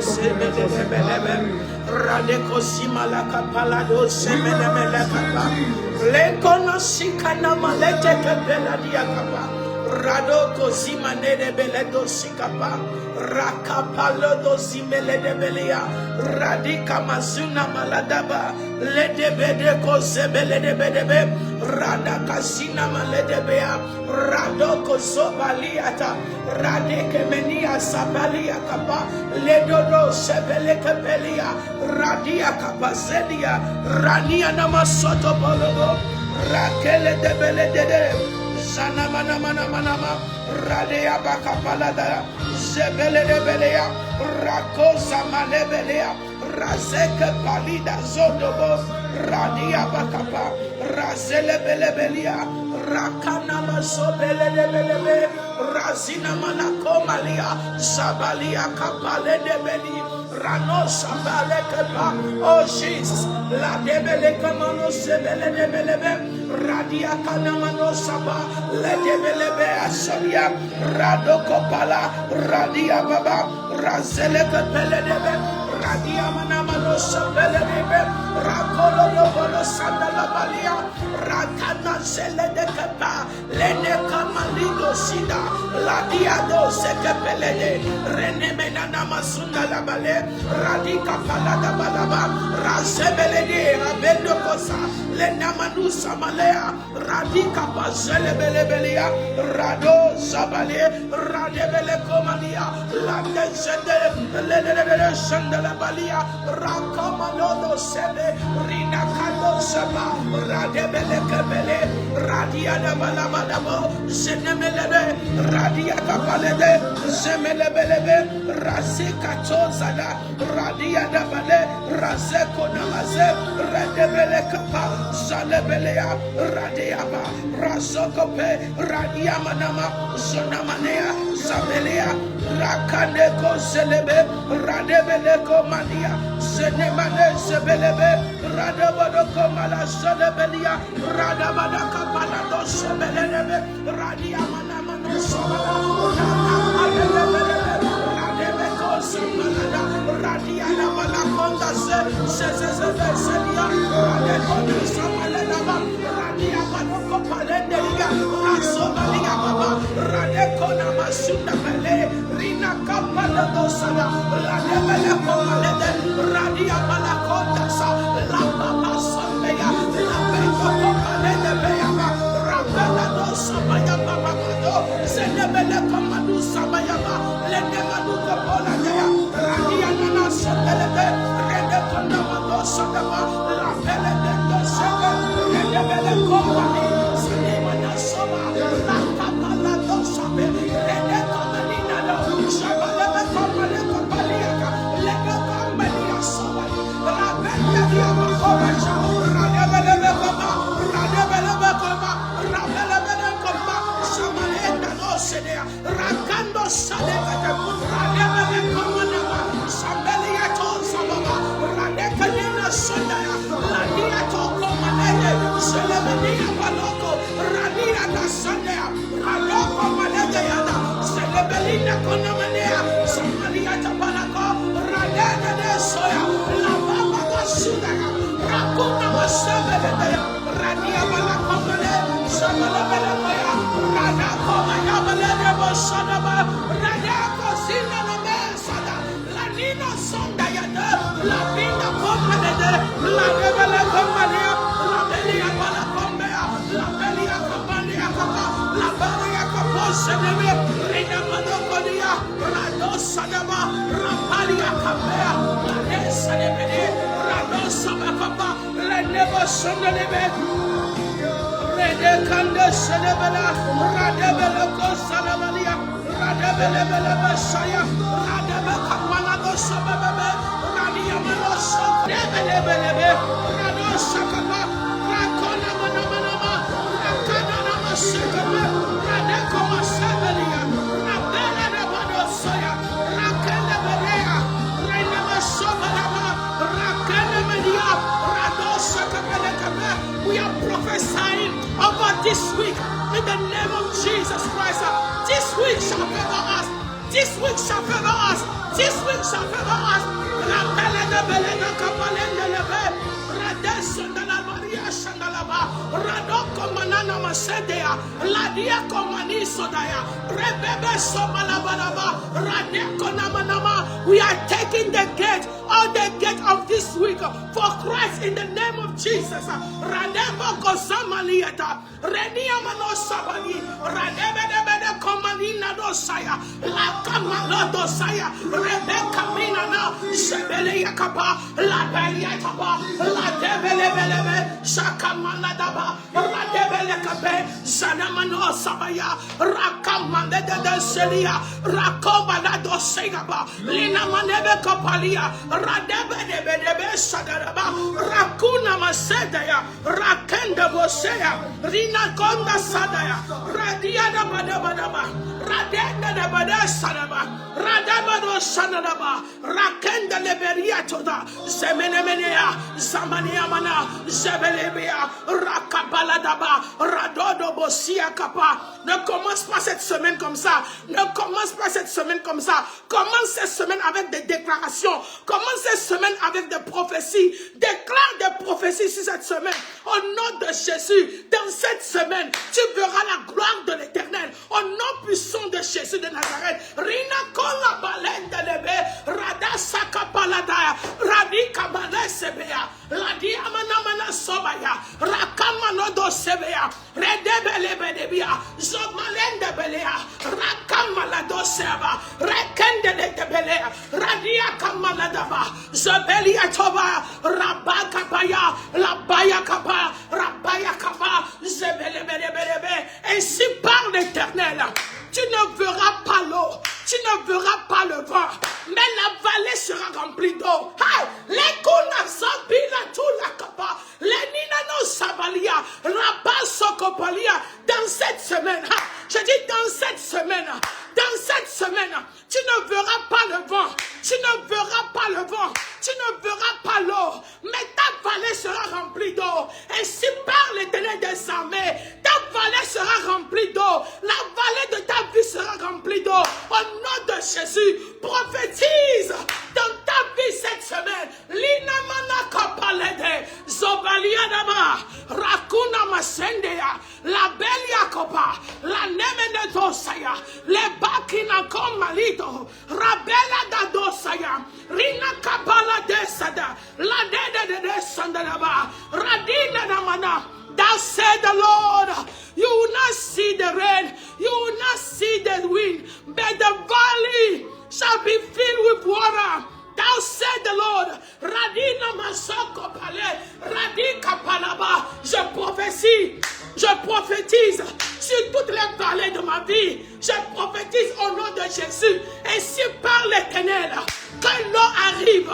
sebelebelebe. Radeko simalaka palado sebelemelekapa. Lekono sikana malete kepela diakapa. Radoko zimanede beledo sikapa. Rakapalo do zimele de belia. Radika mazuna maladaba. Ledebede ko sebele de bedebe. Radaka zina maledebea. Radoko zobaliata. Radeke menia sabalia kapa. Ledodo sebele kepelia. Radia kapazelia. Rania namasoto bolodo. Rakele de bele de. Sana mana mana mana ma radea baka palada zebele de belea rakosa mane belea razeke palida zodobo radia bakapa razele bele belia rakana masobele de belebe razina mana komalia sabalia kapale de beli rano sabale kapa. Oh Jesus, la de bele kamano sebele de belebe radia kanamano saba ledebelebe asoria radoko pala radia baba razele kapelebe radia manamano sabelebe rakolo lobolo sandala balia rakana zele de kapa lene kamalido sida ladia do sekepelede renemena namasunda la bale radika pala da balaba razebelede rabendo kosa lena manusa malea radika bazele belebelia rado zabale radebele komania lande zende lelelele sandala balia rakamanodo sebe rina kando saba radebele kebele radia da balabadabo zenemelebe radia kapalede zemelebelebe razika tozada radia da bale razeko namaze radebele kapa Zalebelea Radiaba Razokope Radiamanama Zonamanea Zabelea Rakaneko Zelebe Radebeleko Mania Zenemane Zebelebe Radabadoko Mala Zolebelia Radabadaka Palado Zebelebe Radiamanamano Sobala Radebeko Zebalada Radiana Malakonda Zezezelia Radekona Samalaba Radia Manoko Palendelia Rasobalia Baba Radekona Masunda Mele Rina Kapala Dosada Radebele Komalede Radia Malakonda Sa La Baba Sambea La Beko Kopalede Beaba Rabela Dosabaya Baba Mado Zenebele Komadu Sabayaba Lende Manuka Poladea Radia Nana Sabelebe Redekona Mado Sadaba La Bele Dendo Sebe Redebele Kompani Sanemana Soba La Kapala Dosabe Redekomalina No Shabalebe Kompale Kompaliaka Lebe Kombalia Soba La Bele Diaba Kobacha Radebele Koma Radebele Koma Radebele Koma Shamalenda No Sedea Rakando Sadeka Radebele Koma Sambelia Tosababa Radekalina Sundaya Ladia Toko Malaya Selebenia Paloko Radia da Sundaya Raloko Malaya Selebelina Konamanea Samalia Tapalako Radena de Soya La Baba Sudaya Rakuna Masabelea Radia Balakomale Samalabelaya Radako Mayabele Bosadaba Radako Sina Mesada Lanina Sondayada La Pinda Companede La Rebele Compania La Belia Balacombea La Belia Compania La Belia Caposeneme Rina Manoconia Rado Sadaba Rampalia Capea La Nessa de Bene Rado Sabacapa La Nevo Sondelebe Rede Cande Senebela Radebele Cosalavalia Radebele Messiah Radebe Kapalado Sabebe Radia Manoso Rebelebelebe Rado Sakapa Rakona Manamanama Rakana Masekaba Radeko Masabelia Rabele Rebado Soya Rakele Berea Renema Sobalaba Rakele Media Rado Sakabele Kabe. We are prophesying over this week in the name of Jesus Christ. This week shall favor us. This week shall favor us. This week shall favor us. Rapelene belene kapalende lebe. Radesandala Maria Shandalaba. Radoko manana masedea. Ladia komani sodaya. Rebebe somalabalaba. Radeko namanama. We are taking the gate, all the gate of this week for Christ in the name of Jesus. Radebo kosamalieta. Renia mano sabali. Radebe komanina dosaya. La kamala dosaya. Rebecca minana. Sebele yakapa. La beliataba. La debelebelebe. Shakamana daba. Radebele kape. Zanamano sabaya. Rakamande de selia. Rakobana dosegaba. Lina manebe kapalia. Radebelebelebe sagaraba. Rakuna masedaya. Rakenda bosea. Rina konda sadaya. Radiada badabadaba. Radenda de bada sadaba. Radabado sanadaba. Rakenda leberia toda. Zemenemenea. Zamania mana. Zebelebea. Rakabaladaba. Radodo bosia kapa. Ne commence pas cette semaine comme ça. Ne commence pas cette semaine comme ça. Commence cette semaine avec des déclarations. Commence cette semaine avec des prophéties. Déclare des prophéties sur cette semaine. Au nom de Jésus, dans cette semaine, tu verras la gloire de l'Éternel. Au nom puissant de Jésus de Nazareth. Rina kola balenda lebe. Rada saka palada. Radi kabale sebea. Radi amana mana sobaya. Rakamano do sebea. Redebelebe debia. Zomalende belea. Rakamala do seba. Rekende de belea. Radia kamala daba. Zobelia toba. Rabaka baya. Labaya kaba. Rabaya kaba. Zebelebelebelebe. Ainsi parle l'Éternel. Tu ne verras pas l'eau, tu ne verras pas le vent, mais la vallée sera remplie d'eau. Les kuna sabila tula kapa, les ninano sabalia, rabasokopalia. Dans cette semaine, je dis dans cette semaine, tu ne verras pas le vent, tu ne verras pas le vent, tu ne verras pas l'eau, mais ta vallée sera remplie d'eau. Ainsi parle l'Éternel des armées, ta vallée sera remplie d'eau, la vallée de ta vie sera remplie d'eau. Au nom de Jésus, prophétise dans ta vie cette semaine. Linamana kapalede, zobalia daba, rakuna masendea, la belia kopa, la nemene dosaya, le bakina komalito, rabela da dosaya, rina kapala desada, la de sandalaba, radina namana. Thou said the Lord, you will not see the rain, you will not see the wind, but the valley shall be filled with water. Thou said the Lord, Radina Masoko Pale, Radika Palaba, je prophétise sur toutes les vallées de ma vie. Je prophétise au nom de Jésus. Ainsi par l'Éternel, que l'eau arrive,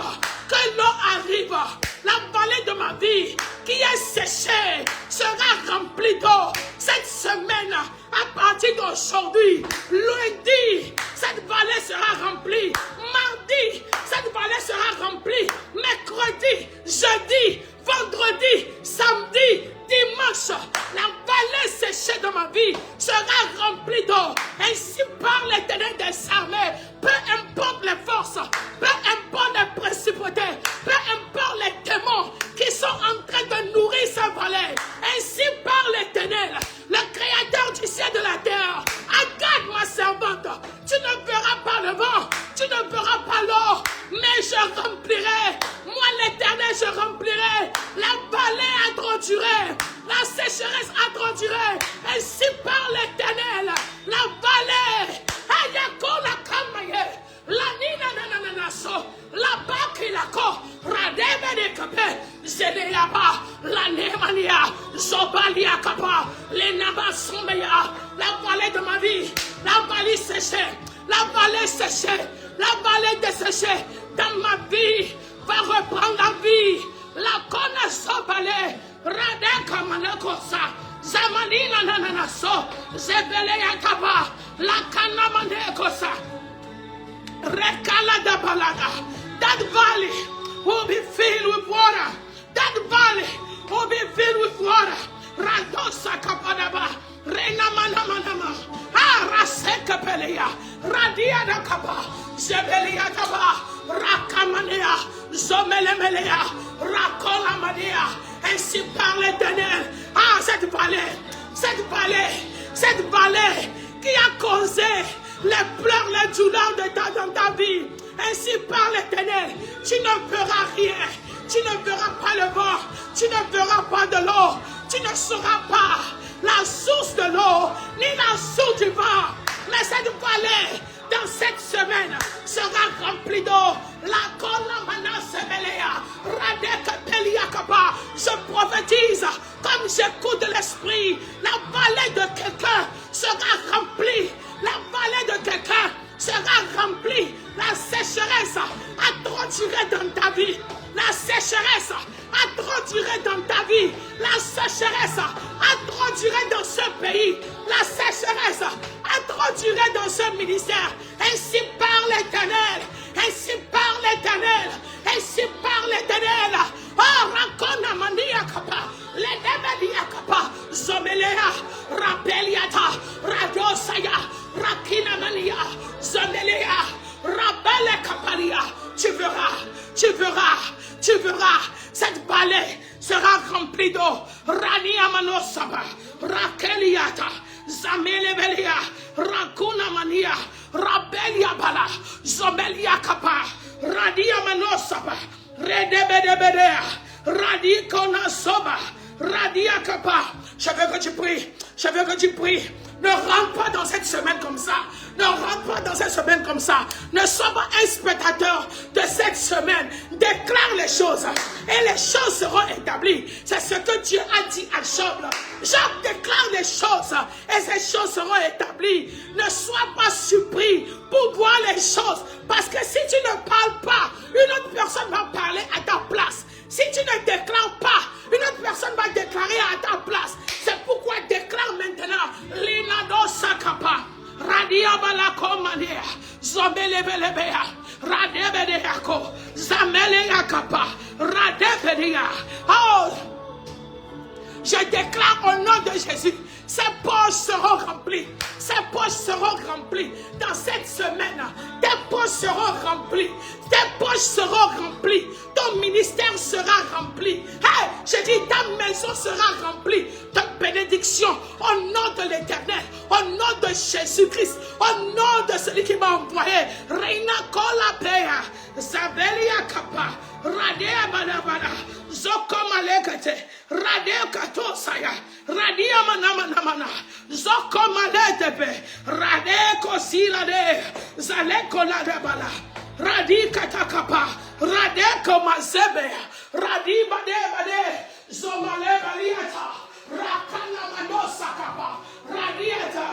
la vallée de ma vie qui est séchée sera remplie d'eau. Cette semaine, à partir d'aujourd'hui, lundi, cette vallée sera remplie. Mardi, cette vallée sera remplie. Mercredi, jeudi, vendredi, samedi, dimanche, la vallée séchée de ma vie sera remplie d'eau. Ainsi par l'Éternel des armées, peu importe les forces, peu importe les principautés, peu importe les démons qui sont en train de nourrir sa vallée. Ainsi par l'Éternel, le Créateur du ciel et de la terre, regarde ma servante, tu ne verras pas le vent, tu ne verras pas l'eau, mais je remplirai, moi l'Éternel, je remplirai la vallée à trop durer, la sécheresse à trop durer. Ainsi par l'Éternel, la vallée, ayakola kamaye, la nina nananaso, la baki la ko, radebe de kape, zedeyaba, la nemania, zobalia kapa, les nabasombeya, la vallée de ma vie, la vallée séchée, la vallée séchée, la vallée desséchée dans ma vie va reprendre la vie. La kona sobale, radeka manakosa, zamanina nananaso, zebele yakaba, la kana manekosa, rekala da balada. That valley will be filled with water. That valley will be filled with water. Radosa kapadaba, rena manamanama, raseka peleya, Radia Dakaba, Zebelia Kaba, Rakamanea, Zomelemelea, Rakola Manea. Ainsi par l'Éternel. Ah, cette vallée qui a causé les pleurs, les douleurs dans ta vie. Ainsi par l'Éternel, tu ne verras rien. Tu ne verras pas le vent. Tu ne verras pas de l'eau. Tu ne sauras pas la source de l'eau, ni la source du vent. Mais cette vallée, dans cette semaine, sera remplie d'eau. La Kolamana Sebelea, Radeka Peliakaba. Je prophétise, comme j'écoute l'esprit, la vallée de quelqu'un sera remplie. La vallée de quelqu'un sera remplie. La sécheresse a trop duré dans ta vie. La sécheresse a trop duré dans ta vie. La sécheresse a trop duré dans ce pays. La sécheresse a trop duré dans ce ministère. Ainsi par l'Éternel. Ainsi par l'Éternel. Ainsi par l'Éternel. Oh, Rakona Mania Kapa. Ledebelia Kapa. Zomelea. Rapeliata. Radosaya. Rakina Mania. Zomelea. Rabele Kapalia. Tu verras. Cette vallée sera remplie d'eau. Rani Amanosaba. Rakeliata. Zamelebelia. Rakuna Mania. Rabelia Bala. Zobelia Kapa. Radia Manosaba. Redebedebedea. Radikona Soba. Radia Kapa. Je veux que tu pries. Ne rentre pas dans cette semaine comme ça. Ne sois pas un spectateur de cette semaine. Déclare les choses et les choses seront établies. C'est ce que Dieu a dit à Job. Job déclare les choses et ces choses seront établies. Ne sois pas surpris pour voir les choses. Parce que si tu ne parles pas, une autre personne va parler à ta place. Si tu ne déclares pas, une autre personne va déclarer à ta place. C'est pourquoi déclare maintenant. Linado Sakapa. Radia Balakomania. Zobelebelebea. Radebedeako. Zameleakapa. Radebedea. Oh! Je déclare au nom de Jésus. Ces poches seront remplies. Dans cette semaine. Tes poches seront remplies. Ton ministère sera rempli. Hey, je dis ta maison sera remplie de bénédictions au nom de l'Éternel, au nom de Jésus-Christ, au nom de celui qui m'a envoyé. Reina Kola Pea, Zabelia Kapa, Radea Badabada, Zokomalekate, Radea Katosaya, Radia Manamanamana, Zokomaletepe, Radea Kosilade, Zalekola Dabala. Radi katakapa, radeko mazebe, radi bade, zomale baliata, rakana manosa kapa, radiata.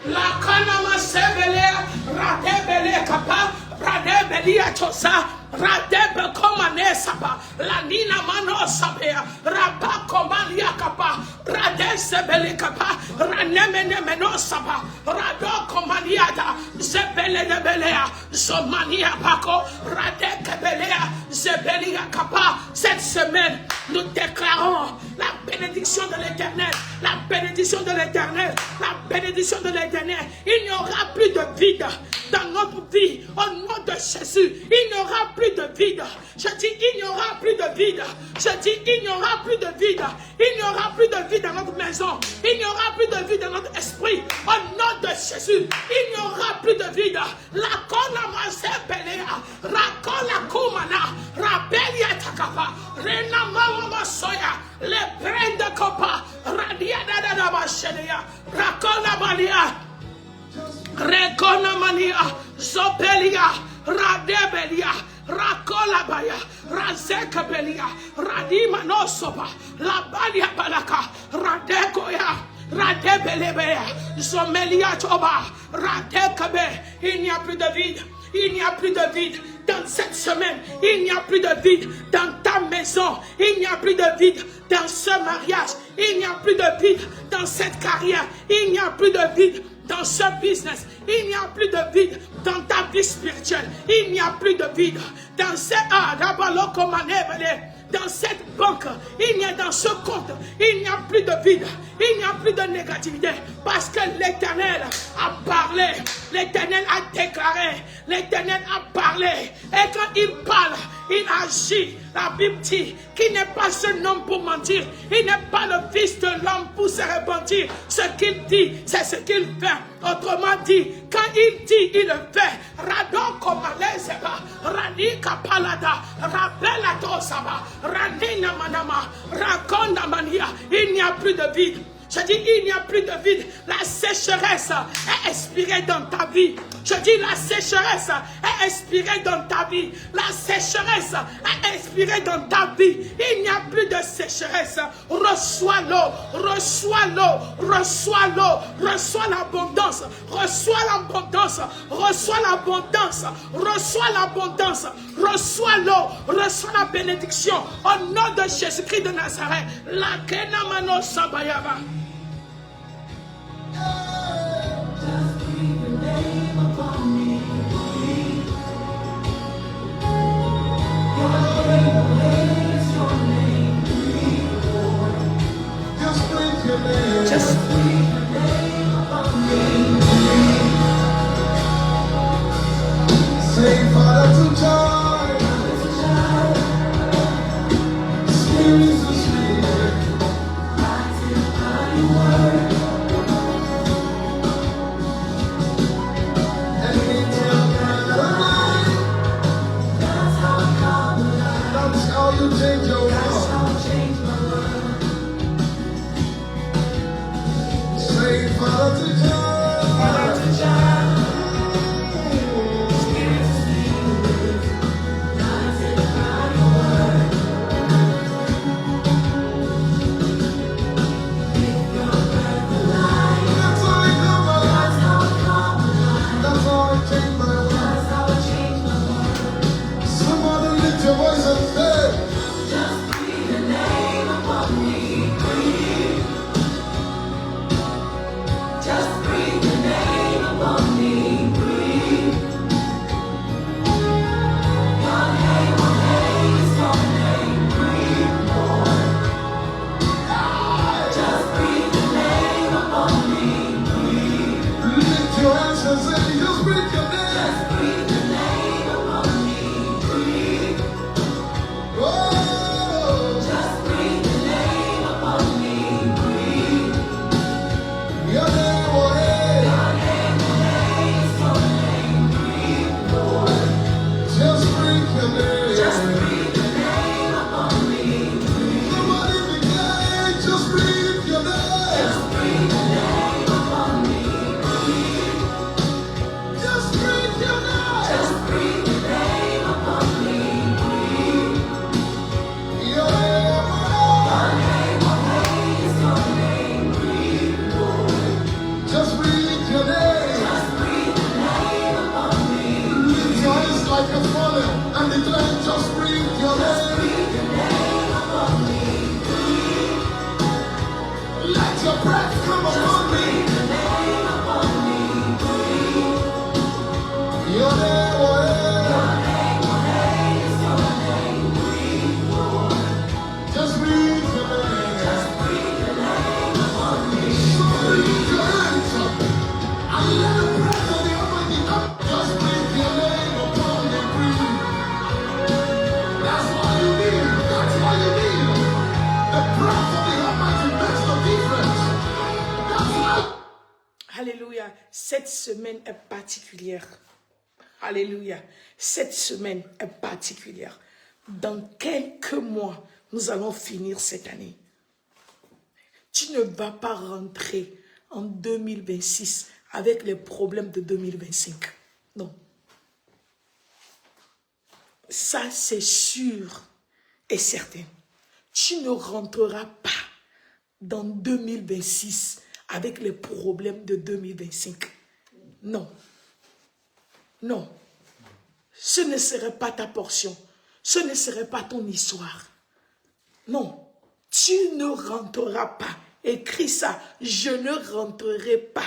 La kana masebele, radebele kapa, radebelia tosa. Radebe komanesapa, la nina manosapea, rabako maniakapa, radesebele kapa, ranemene menosapa, radoko maniata, zebele de belea, zomania pako, radekebelea, zebelia kapa. Cette semaine, nous déclarons la bénédiction de l'Éternel, la bénédiction de l'Éternel, la bénédiction de l'Éternel. Il n'y aura plus de vide dans notre vie, au nom de Jésus. Il n'y aura plus de vide. Je dis, il n'y aura plus de vide. Je dis, il n'y aura plus de vide. Il n'y aura plus de vide dans notre maison. Il n'y aura plus de vide dans notre esprit. Au nom de Jésus, il n'y aura plus de vide. La kola mazebelea, rakola kumana, rabelia takapa, rena mama soya, le prende kopa, radia da bashelia, rakola balia, rekona mania, zobelia, radebelia. Rakola baya, razeka belia, radima nosoba, la balia balaka, radekoya, radebelebea, zomelia toba, radekabe. Il n'y a plus de vide, il n'y a plus de vide dans cette semaine, il n'y a plus de vide dans ta maison, il n'y a plus de vide dans ce mariage, il n'y a plus de vide dans cette carrière, il n'y a plus de vide dans ce business, il n'y a plus de vide dans dans dans cette banque, il n'y a dans ce compte, il n'y a plus de vide, il n'y a plus de négativité, parce que l'Éternel a parlé, l'Éternel a déclaré, l'Éternel a parlé, et quand il parle, il agit. La Bible dit qu'il n'est pas un homme pour mentir, il n'est pas le fils de l'homme pour se repentir. Ce qu'il dit, c'est ce qu'il fait. Autrement dit, quand il dit, il le fait. Rado komalezeba, rani kapalada, rabela tosaba, ranina manama, rakonda mania. Il n'y a plus de vide. Je dis, il n'y a plus de vide. La sécheresse est expirée dans ta vie. Je dis, la sécheresse est expirée dans ta vie. La sécheresse est expirée dans ta vie. Il n'y a plus de sécheresse. Reçois l'eau, reçois l'eau, reçois l'eau, reçois l'abondance, reçois l'abondance, reçois l'abondance, reçois l'abondance, reçois l'eau, reçois la bénédiction. Au nom de Jésus-Christ de Nazareth. La kenamano sabayaba. Just say Father to joy, Spirit to Spirit, and we tell God, that's how you change your world. Say Father to joy, Father to joy. Alléluia. Cette semaine est particulière. Alléluia. Cette semaine est particulière. Dans quelques mois, nous allons finir cette année. Tu ne vas pas rentrer en 2026 avec les problèmes de 2025. Non. Ça, c'est sûr et certain. Tu ne rentreras pas dans 2026 avec les problèmes de 2025. Non. Non. Ce ne serait pas ta portion. Ce ne serait pas ton histoire. Non. Tu ne rentreras pas. Écris ça. Je ne rentrerai pas.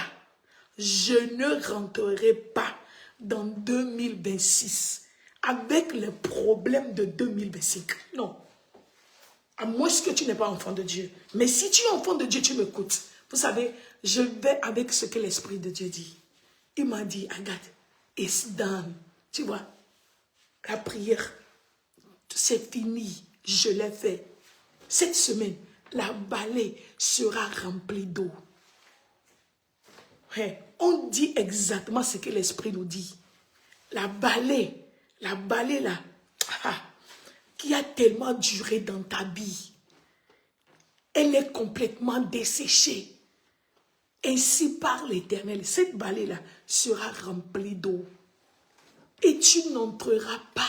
Je ne rentrerai pas dans 2026 avec les problèmes de 2025. Non. À moins que tu n'es pas enfant de Dieu. Mais si tu es enfant de Dieu, tu m'écoutes. Vous savez, je vais avec ce que l'Esprit de Dieu dit. Il m'a dit, Agathe, it's done. Tu vois, la prière, c'est fini. Je l'ai fait. Cette semaine, la vallée sera remplie d'eau. Ouais, on dit exactement ce que l'Esprit nous dit. La vallée là, qui a tellement duré dans ta vie, elle est complètement desséchée. Ainsi par l'Éternel, cette vallée-là sera remplie d'eau. Et tu n'entreras pas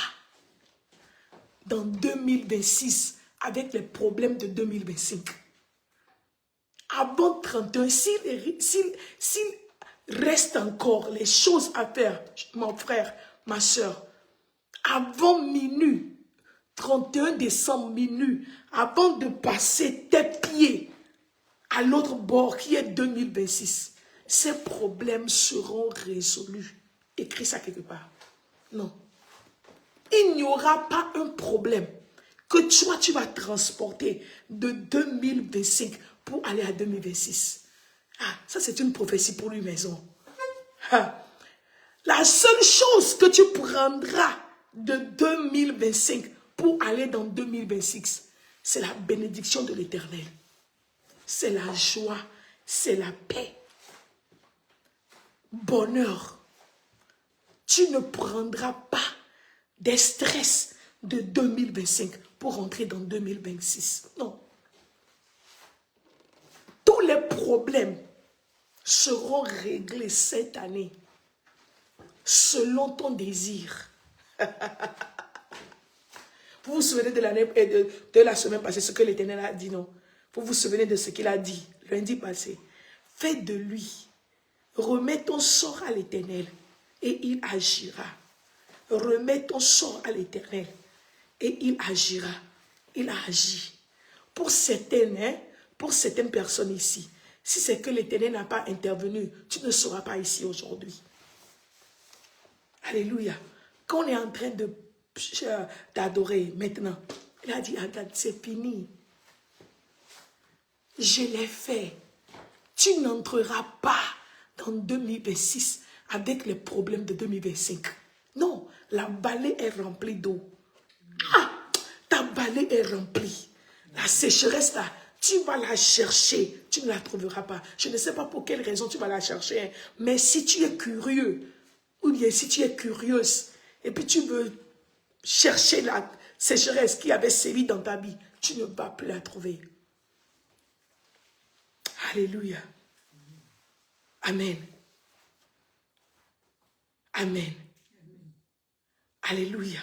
dans 2026 avec les problèmes de 2025. Avant 31, s'il reste encore les choses à faire, mon frère, ma soeur, avant minuit, 31 décembre minuit, avant de passer tes pieds à l'autre bord qui est 2026, ces problèmes seront résolus. Écris ça quelque part. Non. Il n'y aura pas un problème que toi, tu vas transporter de 2025 pour aller à 2026. Ah, ça c'est une prophétie pour lui maison. Ah. La seule chose que tu prendras de 2025 pour aller dans 2026, c'est la bénédiction de l'Éternel. C'est la joie, c'est la paix. Bonheur. Tu ne prendras pas des stress de 2025 pour rentrer dans 2026. Non. Tous les problèmes seront réglés cette année selon ton désir. Vous vous souvenez de l'année et de la semaine passée, ce que l'Éternel a dit, non? Vous vous souvenez de ce qu'il a dit lundi passé? Fais de lui. Remets ton sort à l'Éternel et il agira. Remets ton sort à l'Éternel et il agira. Il a agi. Pour certaines personnes ici, si c'est que l'Éternel n'a pas intervenu, tu ne seras pas ici aujourd'hui. Alléluia. Quand on est en train d'adorer maintenant, il a dit, Agathe, c'est fini. Je l'ai fait. Tu n'entreras pas dans 2026 avec les problèmes de 2025. Non, la vallée est remplie d'eau. Ah, ta vallée est remplie. La sécheresse là, tu vas la chercher, tu ne la trouveras pas. Je ne sais pas pour quelle raison tu vas la chercher, mais si tu es curieux, ou bien si tu es curieuse, et puis tu veux chercher la sécheresse qui avait sévi dans ta vie, tu ne vas plus la trouver. Alléluia. Amen. Amen. Alléluia.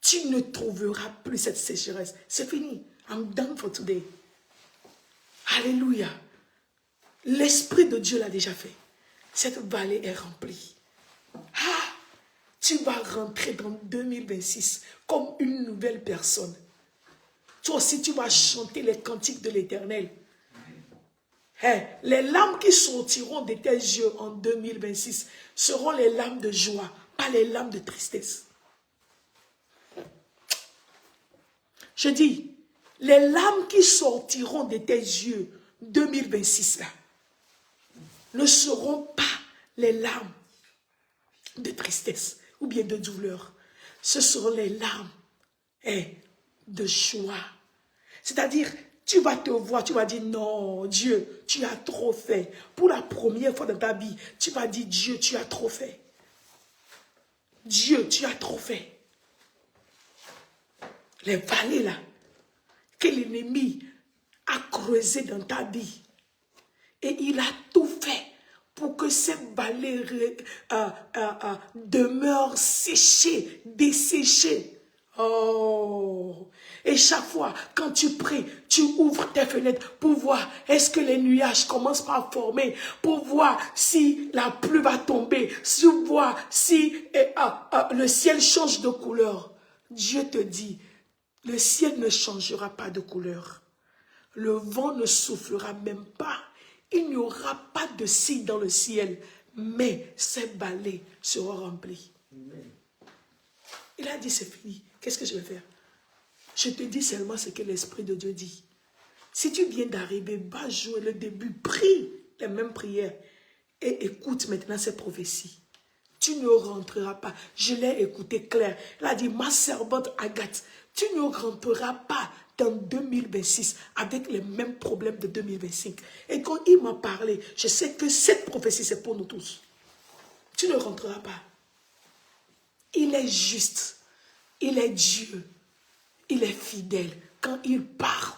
Tu ne trouveras plus cette sécheresse. C'est fini. I'm done for today. Alléluia. L'Esprit de Dieu l'a déjà fait. Cette vallée est remplie. Ah, tu vas rentrer dans 2026 comme une nouvelle personne. Toi aussi, tu vas chanter les cantiques de l'Éternel. Hey, les larmes qui sortiront de tes yeux en 2026 seront les larmes de joie, pas les larmes de tristesse. Je dis, les larmes qui sortiront de tes yeux 2026 là, ne seront pas les larmes de tristesse ou bien de douleur. Ce seront les larmes de joie. C'est-à-dire, tu vas te voir, tu vas dire, non, Dieu, tu as trop fait. Pour la première fois dans ta vie, tu vas dire, Dieu, tu as trop fait. Dieu, tu as trop fait. Les vallées là, que l'ennemi a creusé dans ta vie. Et il a tout fait pour que ces vallées demeurent séchées, desséchées. Oh! Et chaque fois, quand tu pries, tu ouvres tes fenêtres pour voir est-ce que les nuages commencent à former, pour voir si la pluie va tomber, pour voir si le ciel change de couleur. Dieu te dit, le ciel ne changera pas de couleur. Le vent ne soufflera même pas. Il n'y aura pas de signe dans le ciel, mais ces vallées seront remplies. Amen. Il a dit, c'est fini. Qu'est-ce que je vais faire? Je te dis seulement ce que l'Esprit de Dieu dit. Si tu viens d'arriver, va jouer le début, prie les mêmes prières et écoute maintenant ces prophéties. Tu ne rentreras pas. Je l'ai écouté clair. Elle a dit, ma servante Agathe, tu ne rentreras pas dans 2026 avec les mêmes problèmes de 2025. Et quand il m'a parlé, je sais que cette prophétie, c'est pour nous tous. Tu ne rentreras pas. Il est juste. Il est Dieu. Il est fidèle. Quand il parle,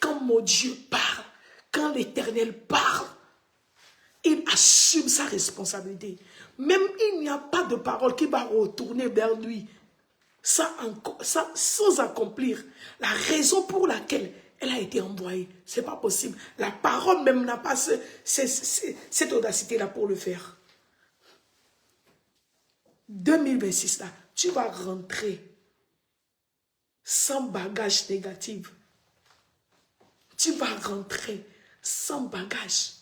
quand mon Dieu parle, quand l'Éternel parle, il assume sa responsabilité. Même il n'y a pas de parole qui va retourner vers lui sans accomplir la raison pour laquelle elle a été envoyée. Ce n'est pas possible. La parole même n'a pas cette audacité-là pour le faire. 2026 là, tu vas rentrer sans bagage négatif. Tu vas rentrer sans bagage.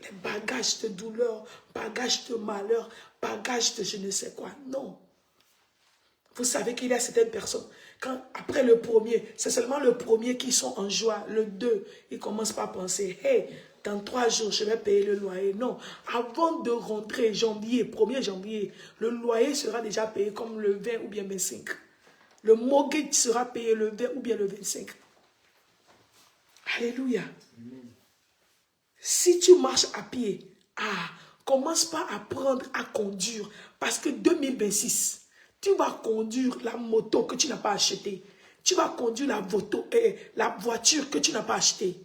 Les bagages de douleur, bagages de malheur, bagages de je ne sais quoi. Non. Vous savez qu'il y a certaines personnes, après le premier, c'est seulement le premier qui sont en joie. Le 2, ils commencent pas à penser, hey, dans 3 jours, je vais payer le loyer. Non. Avant de rentrer janvier, 1er janvier, le loyer sera déjà payé comme le 20 ou bien 25. Le mortgage sera payé le 20 ou bien le 25. Alléluia. Si tu marches à pied, commence pas à apprendre à conduire. Parce que 2026, tu vas conduire la moto que tu n'as pas achetée. Tu vas conduire la voiture que tu n'as pas achetée.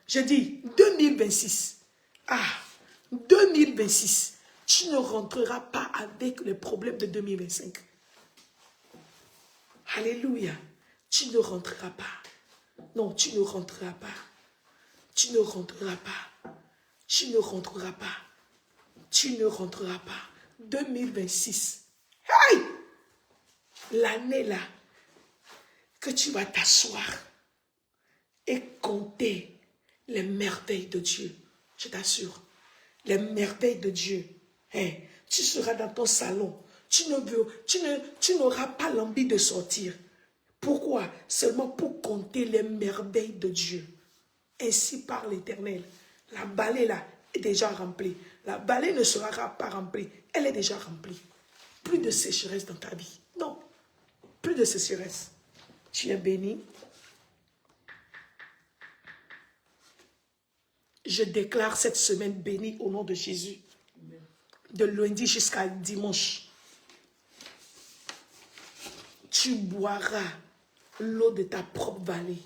Je dis 2026. 2026. Tu ne rentreras pas avec les problèmes de 2025. Alléluia. Tu ne rentreras pas. Non, tu ne rentreras pas. Tu ne rentreras pas. Tu ne rentreras pas. Tu ne rentreras pas. 2026. Hey! L'année là, que tu vas t'asseoir et compter les merveilles de Dieu. Je t'assure. Les merveilles de Dieu. Hey, tu seras dans ton salon. Tu n'auras pas l'envie de sortir. Pourquoi? Seulement pour compter les merveilles de Dieu. Ainsi par l'Éternel. La balai là est déjà remplie. La balai ne sera pas remplie. Elle est déjà remplie. Plus de sécheresse dans ta vie. Non. Plus de sécheresse. Tu es béni. Je déclare cette semaine bénie au nom de Jésus. De lundi jusqu'à dimanche. Tu boiras l'eau de ta propre vallée.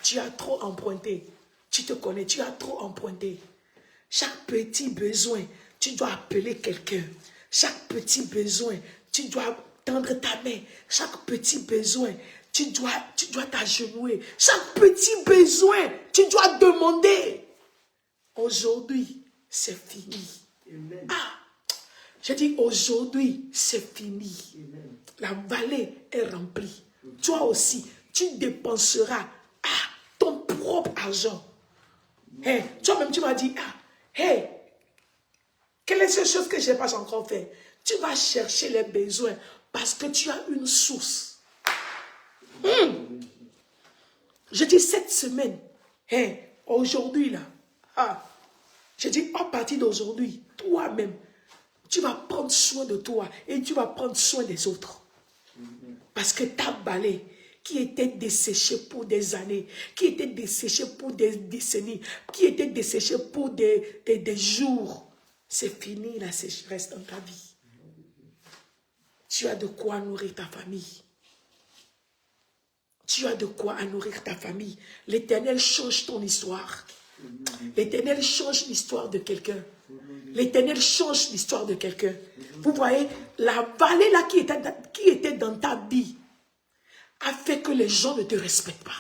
Tu as trop emprunté. Tu te connais, tu as trop emprunté. Chaque petit besoin, tu dois appeler quelqu'un. Chaque petit besoin, tu dois tendre ta main. Chaque petit besoin, tu dois t'agenouiller. Chaque petit besoin, tu dois demander. Aujourd'hui, c'est fini. Amen. Je dis aujourd'hui, c'est fini. Amen. La vallée est remplie. Toi aussi, tu dépenseras ton propre argent. Hey, toi-même, tu m'as dit, hey, quelle est cette chose que je n'ai pas encore fait? Tu vas chercher les besoins parce que tu as une source. Je dis cette semaine, hey, aujourd'hui là, je dis à partir d'aujourd'hui, toi-même, tu vas prendre soin de toi et tu vas prendre soin des autres. Parce que ta balai qui était desséchée pour des années, qui était desséchée pour des décennies, qui était desséchée pour des jours, c'est fini la sécheresse dans ta vie. Tu as de quoi nourrir ta famille. Tu as de quoi nourrir ta famille. L'Éternel change ton histoire. L'Éternel change l'histoire de quelqu'un. L'Éternel change l'histoire de quelqu'un. Vous voyez, la vallée là qui était dans ta vie a fait que les gens ne te respectent pas.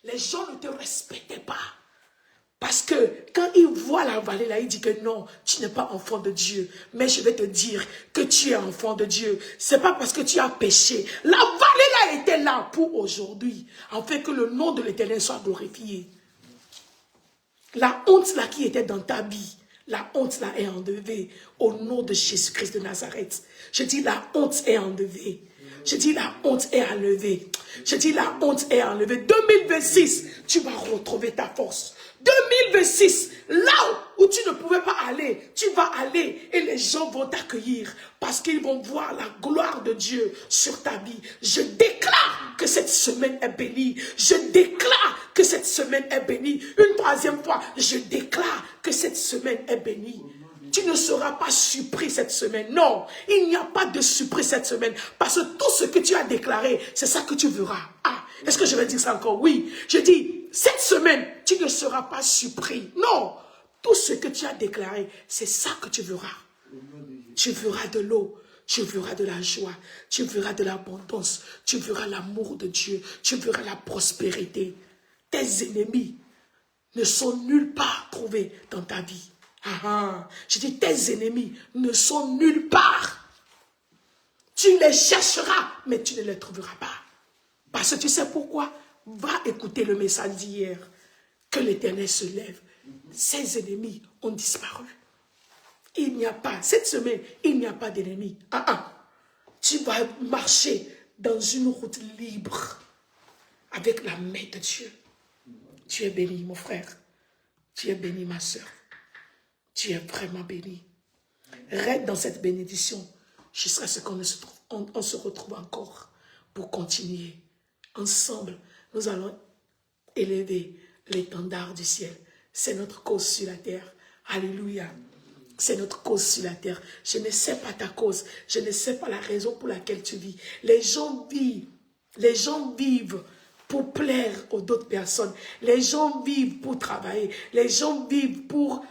Les gens ne te respectaient pas. Parce que quand ils voient la vallée là, ils disent que non, tu n'es pas enfant de Dieu. Mais je vais te dire que tu es enfant de Dieu. Ce n'est pas parce que tu as péché. La vallée là était là pour aujourd'hui. Afin que le nom de l'Éternel soit glorifié. La honte là qui était dans ta vie, La honte là est enlevée au nom de Jésus-Christ de Nazareth. Je dis la honte est enlevée. Je dis la honte est enlevée. Je dis la honte est enlevée. 2026, tu vas retrouver ta force. 2026, là où tu ne pouvais pas aller, tu vas aller et les gens vont t'accueillir parce qu'ils vont voir la gloire de Dieu sur ta vie. Je déclare que cette semaine est bénie. Je déclare que cette semaine est bénie. Une troisième fois, je déclare que cette semaine est bénie. Tu ne seras pas surpris cette semaine. Non, il n'y a pas de surprise cette semaine. Parce que tout ce que tu as déclaré, c'est ça que tu verras. Ah, est-ce que je vais dire ça encore? Oui, je dis, cette semaine, tu ne seras pas surpris. Non, tout ce que tu as déclaré, c'est ça que tu verras. Tu verras de l'eau, tu verras de la joie, tu verras de l'abondance, tu verras l'amour de Dieu, tu verras la prospérité. Tes ennemis ne sont nulle part trouvés dans ta vie. Je dis, tes ennemis ne sont nulle part. Tu les chercheras, mais tu ne les trouveras pas. Parce que tu sais pourquoi? Va écouter le message d'hier. Que l'Éternel se lève. Ses ennemis ont disparu. Il n'y a pas, cette semaine, il n'y a pas d'ennemis. Tu vas marcher dans une route libre avec la main de Dieu. Tu es béni, mon frère. Tu es béni, ma soeur. Tu es vraiment béni. Reste dans cette bénédiction jusqu'à ce qu'on se retrouve encore pour continuer. Ensemble, nous allons élever l'étendard du ciel. C'est notre cause sur la terre. Alléluia. C'est notre cause sur la terre. Je ne sais pas ta cause. Je ne sais pas la raison pour laquelle tu vis. Les gens vivent pour plaire aux d'autres personnes. Les gens vivent pour travailler. Les gens vivent pour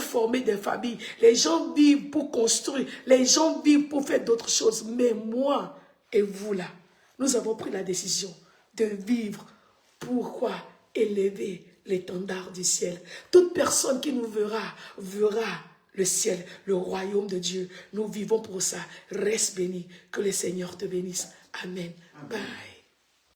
former des familles. Les gens vivent pour construire. Les gens vivent pour faire d'autres choses. Mais moi et vous là, nous avons pris la décision de vivre. Pourquoi? Élever l'étendard du ciel. Toute personne qui nous verra le ciel, le royaume de Dieu. Nous vivons pour ça. Reste béni. Que le Seigneur te bénisse. Amen. Bye.